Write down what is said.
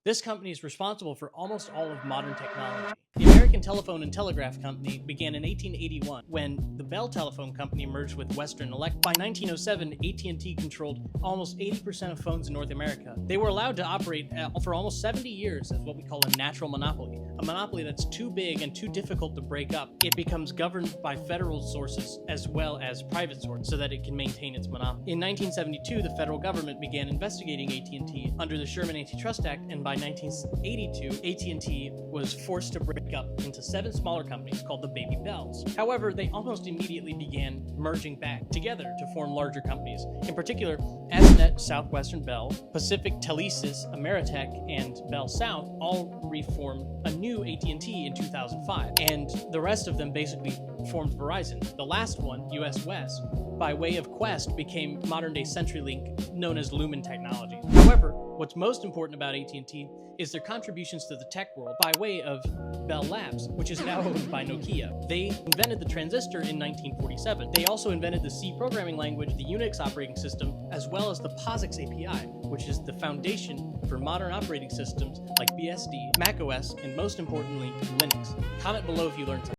This company is responsible for almost all of modern technology. The American Telephone and Telegraph Company began in 1881 when the Bell Telephone Company merged with Western Electric. By 1907, AT&T controlled almost 80% of phones in North America. They were allowed to operate for almost 70 years as what we call a natural monopoly, a monopoly that's too big and too difficult to break up. It becomes governed by federal sources as well as private sources so that it can maintain its monopoly. In 1972, the federal government began investigating AT&T under the Sherman Antitrust Act, and by 1982, AT&T was forced to break up into 7 smaller companies called the Baby Bells. However, they almost immediately began merging back together to form larger companies. In particular, Asnet, Southwestern Bell, Pacific Telesis, Ameritech, and Bell South all reformed a new AT&T in 2005, and the rest of them basically formed Verizon. The last one, US West, by way of Quest, became modern-day CenturyLink, known as Lumen Technologies. However, what's most important about AT&T is their contributions to the tech world by way of Bell Labs, which is now owned by Nokia. They invented the transistor in 1947. They also invented the C programming language, the Unix operating system, as well as the POSIX API, which is the foundation for modern operating systems like BSD, macOS, and most importantly, Linux. Comment below if you learned something.